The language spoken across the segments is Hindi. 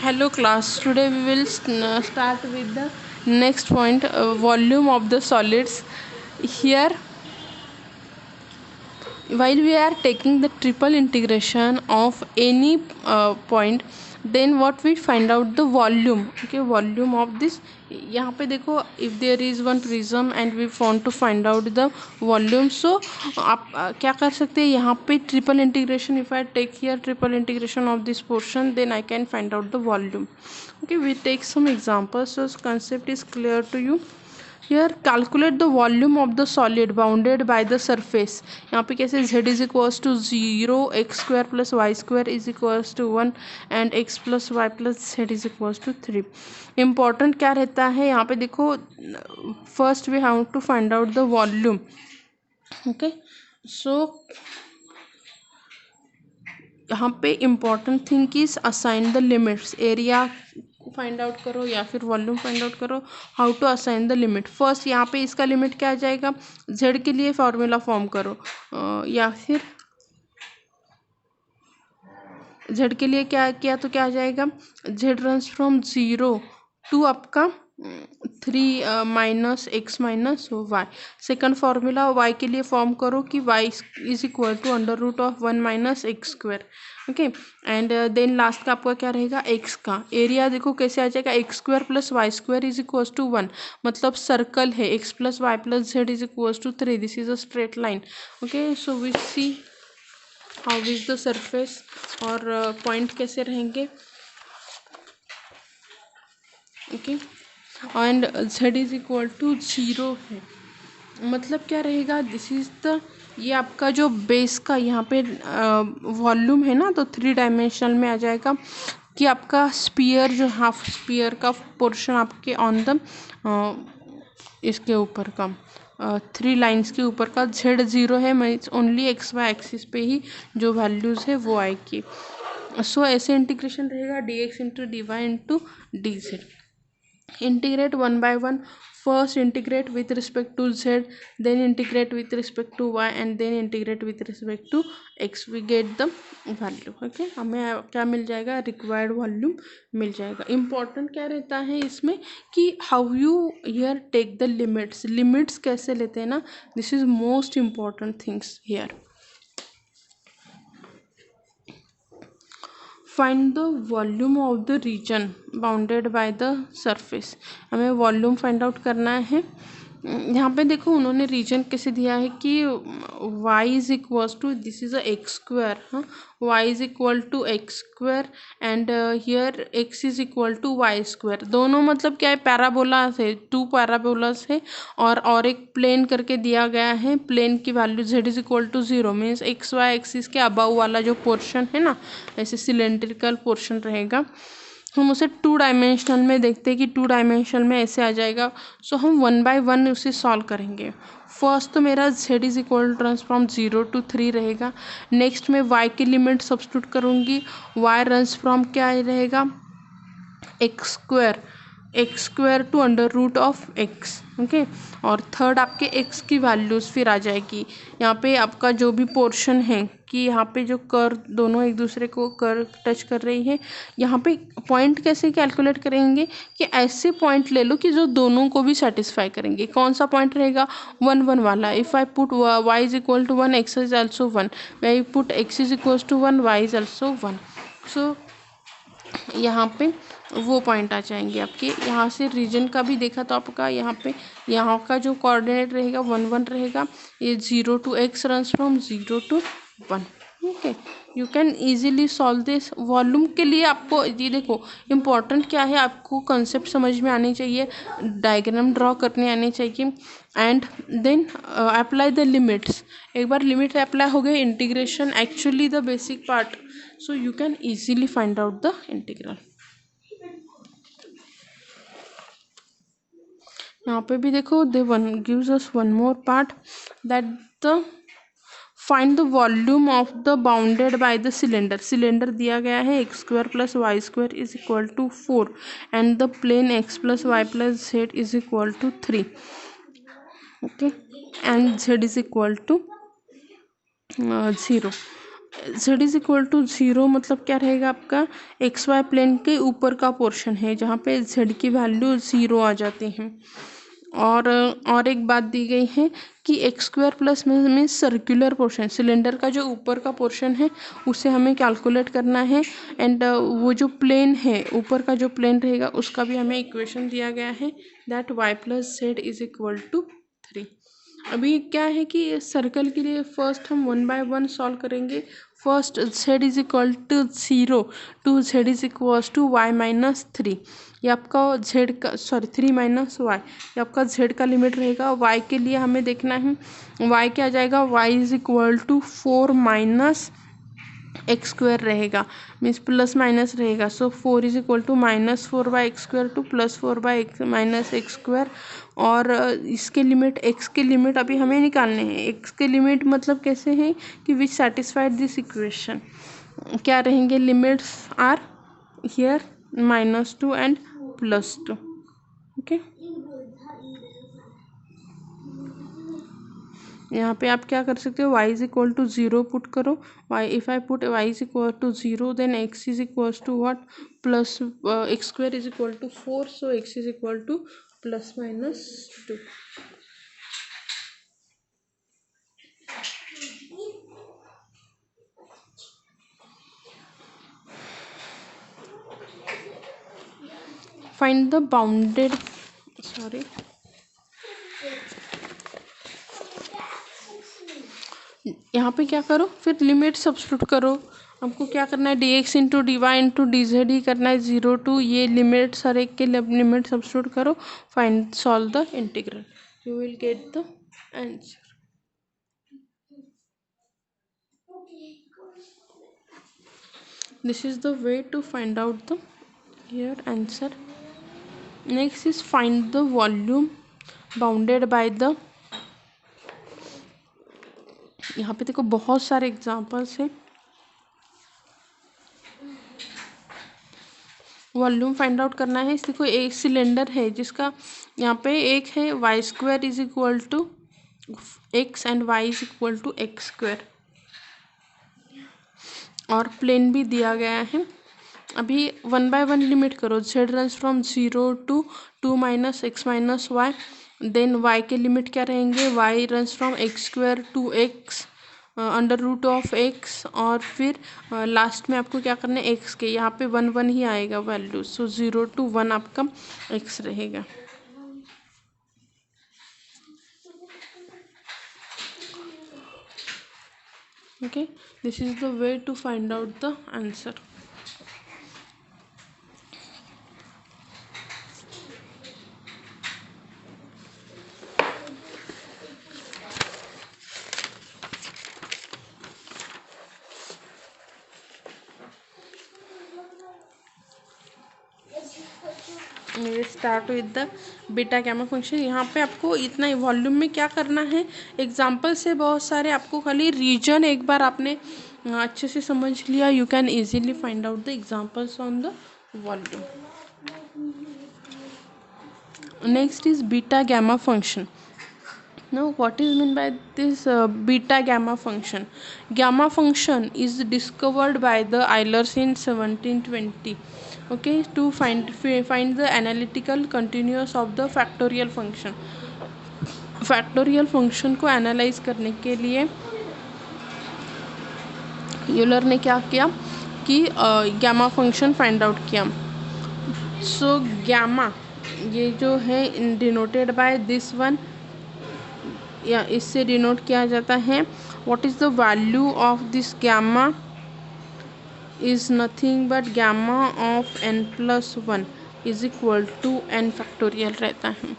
Hello class, today we will start with the next point, volume of the solids. Here, while we are taking the triple integration of any point, then what we find out the volume. Okay, volume of this. यहाँ पे देखो, if there is one prism and we want to find out the volume, so आप क्या कर सकते हैं यहाँ पे triple integration. If I take here triple integration of this portion, then I can find out the volume. Okay, we take some examples so concept is clear to you. Here calculate the volume of the solid bounded by the surface. यहाँ पे कैसे z is equals to 0, x square plus y square is equals to 1 and x plus y plus z is equals to 3. Important क्या रहता है यहाँ पे देखो, first we have to find out the volume. Okay, so यहाँ पे important thing is assign the limits. Area find out करो या फिर वॉल्यूम फाइंड आउट करो. How to assign the limit. First यहाँ पे इसका लिमिट क्या आ जाएगा, जेड के लिए फॉर्मूला फॉर्म करो, या फिर जेड के लिए क्या किया तो क्या आ जाएगा, जेड रन्स फ्रॉम 0 टू आपका 3 minus x minus y. Second formula y के लिए फॉर्म करो कि y is equal to under root of 1 minus x square. Okay, and then last का आपका क्या रहेगा, एक्स का एरिया देखो कैसे आ जाएगा, x square plus y square is equal to 1. मतलब सर्कल है, x plus y plus z is equal to 3. This is a straight line. Okay, so we see how is the surface और पॉइंट कैसे रहेंगे. Okay, and z is equal to 0 है. मतलब क्या रहेगा, दिस इज द, ये आपका जो बेस का यहाँ पे वॉल्यूम है ना, तो 3 डायमेंशनल में आ जाएगा कि आपका स्पीयर जो हाफ स्पीयर का पोर्शन आपके ऑन द इसके ऊपर का 3 लाइन्स के ऊपर का z 0 है. Means only x y axis पे ही जो वैल्यूज़ है वो आएगी. सो ऐसे इंटीग्रेशन रहेगा dx into d y into d z. Integrate one by one. First integrate with respect to z, then integrate with respect to y, and then integrate with respect to x. We get the value. Okay, हमें क्या मिल जाएगा, required volume मिल जाएगा. important क्या रहता है इसमें कि how you here take the limits. limits कैसे लेते हैं ना, this is most important things here. Find the volume of the reason bounded by the surface. हमें वॉल्यूम फाइंड आउट करना है. यहाँ पे देखो उन्होंने रीजन कैसे दिया है कि y is equals to, this is a x square. हाँ, y is equal to x square and here x is equal to y square. दोनों मतलब क्या है, पैराबोला है, 2 पैराबोलास है और एक प्लेन करके दिया गया है. प्लेन की value z is equal to 0 means x y axis के अबव वाला जो पोर्शन है ना, ऐसे सिलेंड्रिकल पोर्शन रहेगा. हम उसे 2 डायमेंशनल में देखते हैं कि 2 डायमेंशनल में ऐसे आ जाएगा. सो हम 1 बाय 1 उसे सॉल्व करेंगे. फर्स्ट तो मेरा z is equal to from 0 to 3 रहेगा. नेक्स्ट में y की लिमिट सब्स्टिट्यूट करूँगी. y रन्स फ्रॉम क्या रहेगा, x square to under root of x. Okay, और थर्ड आपके x की वैल्यूज़ फिर आ जाएगी. यहाँ पे आपका जो भी पोर्शन है कि यहाँ पे जो कर्व दोनों एक दूसरे को कर्व टच कर रही है. यहाँ पे पॉइंट कैसे कैलकुलेट करेंगे कि ऐसे पॉइंट ले लो कि जो दोनों को भी सेटिस्फाई करेंगे. कौन सा पॉइंट रहेगा, 1 1 वाला. If I put y is equal to 1, x is also 1. I put x is equal to 1, y is also 1. So यहाँ पे वो पॉइंट आ जाएंगे आपके. यहाँ से रीजन का भी देखा तो आपका यहाँ पे यहाँ का जो कोऑर्डिनेट रहेगा 1 1 रहेगा. ये 0 to x runs from 0 to 1. Okay, you can easily solve this. Volume के लिए आपको ये देखो इम्पॉर्टेंट क्या है, आपको कंसेप्ट समझ में आनी चाहिए, डायग्राम ड्रॉ करने आने चाहिए and then apply the limits. एक बार लिमिट अप्लाई हो गए, integration actually the basic part. So you can easily find out the integral. यहाँ पे भी देखो the one gives us one more part that the find the volume of the bounded by the cylinder. Cylinder दिया गया है x square plus y square is equal to 4 and the plane x plus y plus z is equal to 3. Okay, and z is equal to 0. z is equal to 0 मतलब क्या रहेगा आपका, एक्स वाई प्लेन के ऊपर का पोर्शन है जहाँ पे z की वैल्यू 0 आ जाती है। और एक बात दी गई है कि एक्स स्क्वायर प्लस में सर्कुलर पोर्शन, सिलेंडर का जो ऊपर का पोर्शन है उसे हमें कैलकुलेट करना है। एंड वो जो प्लेन है, ऊपर का जो प्लेन रहेगा उसका भी हमें इक्वेशन दिया गया है, that y plus z is equal to 3। अभी क्या है कि सर्कल के लिए फर्स्ट हम 1 बाय 1 सॉल्व करेंगे। First z is equal to 0 to z is equal to y minus 3। ये आपका z का 3 माइनस वाई, ये आपका z का लिमिट रहेगा। y के लिए हमें देखना है y क्या आ जाएगा, y is equal to 4 minus x square रहेगा, मीन्स प्लस माइनस रहेगा। So 4 is equal to -4 by x square to +4 by minus x square. और इसके लिमिट, एक्स के लिमिट अभी हमें निकालने हैं। एक्स के लिमिट मतलब कैसे हैं कि विच सेटिस्फाइड दिस इक्वेशन, क्या रहेंगे, limits are here -2 and +2। Okay, यहाँ पे आप क्या कर सकते हो, y is equal to 0 put करो। y if I put y is equal to 0 then x is equal to what, plus x square is equal to 4, so x is equal to +-2। Find the bounded, sorry, यहाँ पे क्या करो, फिर लिमिट सब्स्टिट्यूट करो। आपको क्या करना है, d x into d y into d z ही करना है, 0 टू ये लिमिट, हर एक के लिमिट सब्स्टिट्यूट करो, find solve the integral, you will get the answer. This is the way to find out the here answer. Next is find the volume bounded by the, यहाँ पे देखो बहुत सारे एग्जाम्पल्स हैं। वॉल्यूम फाइंड आउट करना है। देखो एक सिलेंडर है जिसका यहाँ पे एक है y square is equal to x and y is equal to x square, और प्लेन भी दिया गया है। अभी 1 बाय 1 लिमिट करो, z runs from 0 to 2 minus x minus y, then y के लिमिट क्या रहेंगे, y runs from x square to x under root of x, और फिर लास्ट में आपको क्या करना है, x के यहाँ पे 1 1 ही आएगा वैल्यू, सो 0 टू 1 आपका x रहेगा। okay, this is the way to find out the answer. Start with the beta gamma function. यहाँ पे आपको इतना वॉल्यूम में क्या करना है, एग्जाम्पल से बहुत सारे, आपको खाली रीजन एक बार आपने अच्छे से समझ लिया, you can easily find out the examples on the volume. Next is beta gamma function. Now what is meant by this beta gamma function? Gamma function is discovered by the Eulers in 1720, okay, to find the analytical continuous of the factorial function. Factorial function को एनालाइज करने के लिए यूलर ने क्या किया कि गैमा फंक्शन फाइंड आउट किया। सो गैमा ये जो है डिनोटेड बाय दिस वन, या इससे डिनोट किया जाता है, what is the value of this gamma is nothing but gamma of n+1 is equal to n factorial रहता है।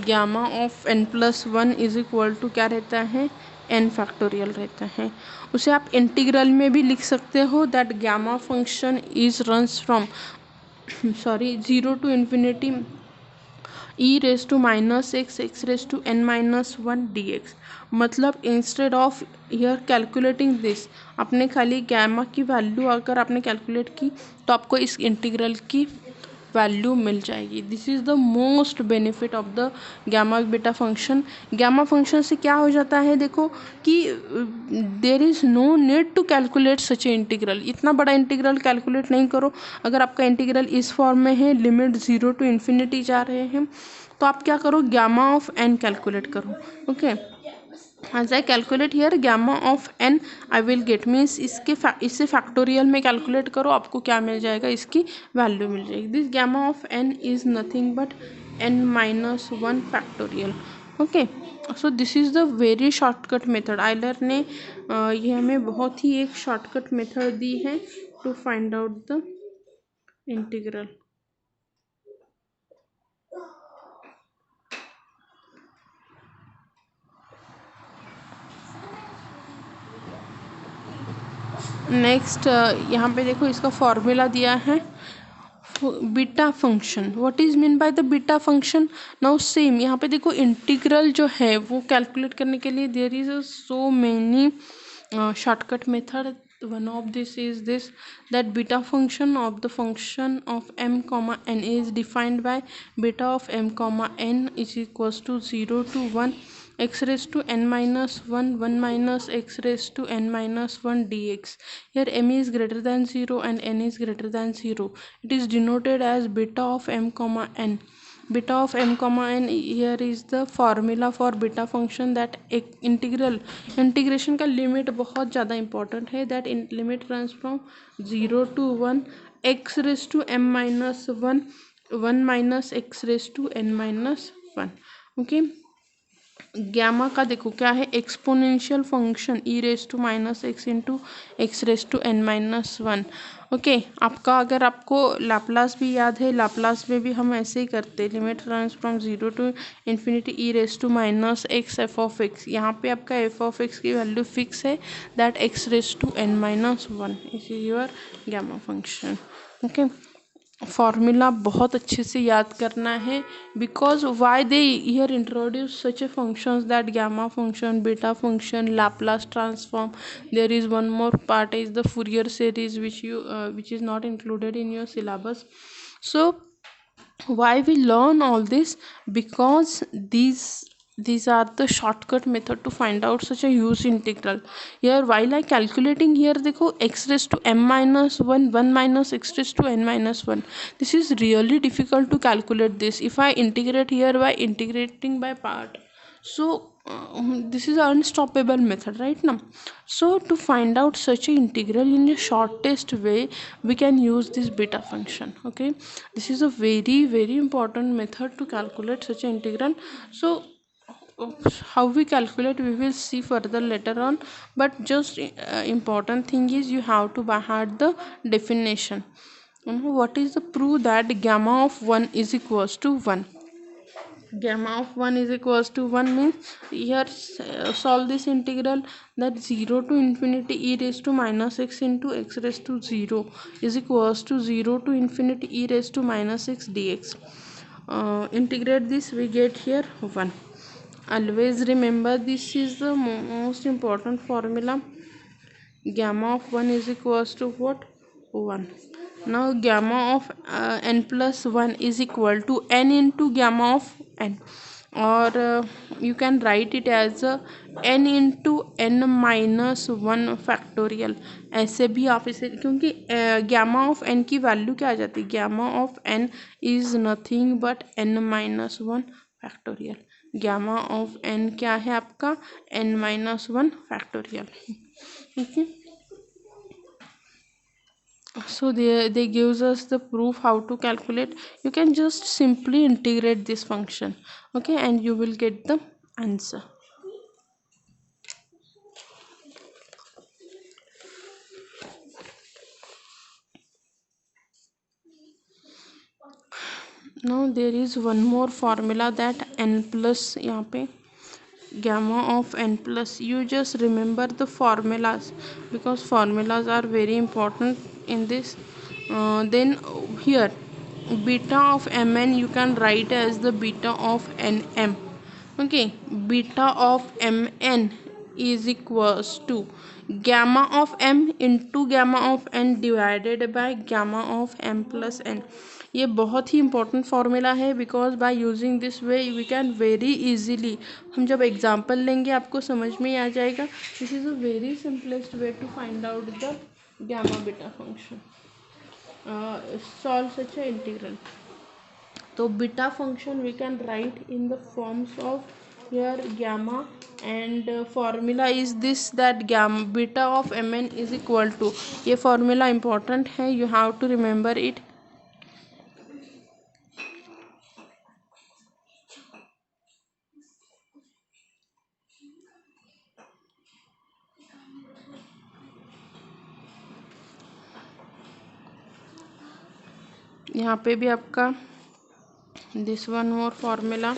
Gamma of n+1 is equal to क्या रहता है, n फैक्टोरियल रहता है। उसे आप इंटीग्रल में भी लिख सकते हो, that gamma function is runs from 0 to infinity e raise to -x x raise to n-1 dx। मतलब instead of here calculating this, आपने खाली गैमा की वैल्यू अगर आपने कैलकुलेट की तो आपको इस इंटीग्रल की वैल्यू मिल जाएगी। This is the most benefit of the gamma beta function. Gamma function से क्या हो जाता है, देखो कि there is no need to calculate such a integral. इतना बड़ा इंटीग्रल कैलकुलेट नहीं करो। अगर आपका इंटीग्रल इस फॉर्म में है, लिमिट 0 टू इन्फिनिटी जा रहे हैं, तो आप क्या करो, gamma of n कैलकुलेट करो। Okay, as I calculate here gamma of n I will get, means इससे फैक्टोरियल में कैलकुलेट करो, आपको क्या मिल जाएगा, इसकी वैल्यू मिल जाएगी। This gamma of n is nothing but n-1 factorial. Okay, so this is the very shortcut method. Euler ने ये हमें बहुत ही एक शॉर्टकट मेथड दी है to find out the integral. Next यहाँ पे देखो इसका फॉर्मूला दिया है beta function. What is mean by the beta function? Now same यहाँ पे देखो इंटीग्रल जो है वो कैलकुलेट करने के लिए there is so many shortcut method. one of this is this, that beta function of the function of m comma n is defined by beta of m comma n is equals to 0 to 1 x raised to n minus 1 1 minus x raised to n minus 1 dx. Here m is greater than 0 and n is greater than 0. It is denoted as beta of m comma n. Beta of m comma n, here is the formula for beta function, that integration का लिमिट बहुत ज़्यादा इंपॉर्टेंट है, that limit runs from 0 to 1 x raise to m minus 1 1 minus x raise to n minus 1। Okay, gamma का देखो क्या है, exponential function e raise to minus x into x raise to n minus 1। Okay, आपका अगर आपको लाप्लास भी याद है, लाप्लास में भी हम ऐसे ही करते हैं, limit runs from 0 to infinity e raise to minus x f of x. यहाँ पे आपका एफ ऑफ एक्स की वैल्यू फिक्स है, that x raise to n minus 1 is your gamma function. Okay, formula बहुत अच्छे से याद करना है, because why they here introduce such a functions that gamma function, beta function, Laplace transform. There is one more part is the Fourier series which is not included in your syllabus. So why we learn all this? Because these are the shortcut method to find out such a huge integral. Here while I calculating here, देखो x raised to m minus 1 1 minus x raised to n minus 1, this is really difficult to calculate this if I integrate here by integrating by part. So this is an unstoppable method right now. So to find out such a integral in a shortest way, we can use this beta function. Okay, this is a very very important method to calculate such an integral. So how we calculate we will see further later on, but just important thing is you have to by heart the definition. What is the proof that gamma of 1 is equals to 1? Gamma of 1 is equals to 1 means here solve this integral, that 0 to infinity e raised to minus x into x raised to 0 is equals to 0 to infinity e raised to minus x dx. Integrate this, we get here 1. Always remember this is the most important formula. Gamma of 1 is equals to what? 1. Now gamma of n plus 1 is equal to n into gamma of n, or you can write it as n into n minus 1 factorial. ऐसे भी आप इसे, क्योंकि गैमा ऑफ n की वैल्यू क्या आ जाती है, gamma of n is nothing but n minus 1 factorial. Gamma of n क्या है आपका, n minus 1 factorial. okay, so they gives us the proof how to calculate. You can just simply integrate this function, okay, and you will get the answer. Now there is one more formula, that n plus, यहाँ पे gamma of n plus, you just remember the formulas because formulas are very important in this. Then here beta of mn you can write as the beta of nm. Okay, beta of mn is equals to, gamma of m into gamma of n divided by gamma of m plus n। ये बहुत ही इंपॉर्टेंट फार्मूला है, because by using this way we can very easily, हम जब एग्जांपल लेंगे आपको समझ में आ जाएगा। This is a very simplest way to find out the gamma beta function, solve such a integral। तो beta function we can write in the forms of here gamma, and formula is this, that gamma beta of mn is equal to, ये formula important है, you have to remember it। यहाँ पे भी आपका दिस वन मोर फॉर्मूला,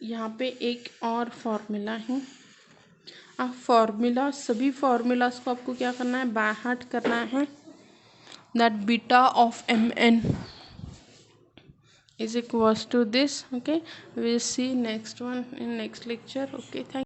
यहाँ पे एक और फॉर्मूला है। अब फॉर्मूला, सभी फॉर्मूलाज को आपको क्या करना है, बाय हार्ट करना है। That beta of M N is equals to this। Okay, we'll see next one in next lecture। Okay, thank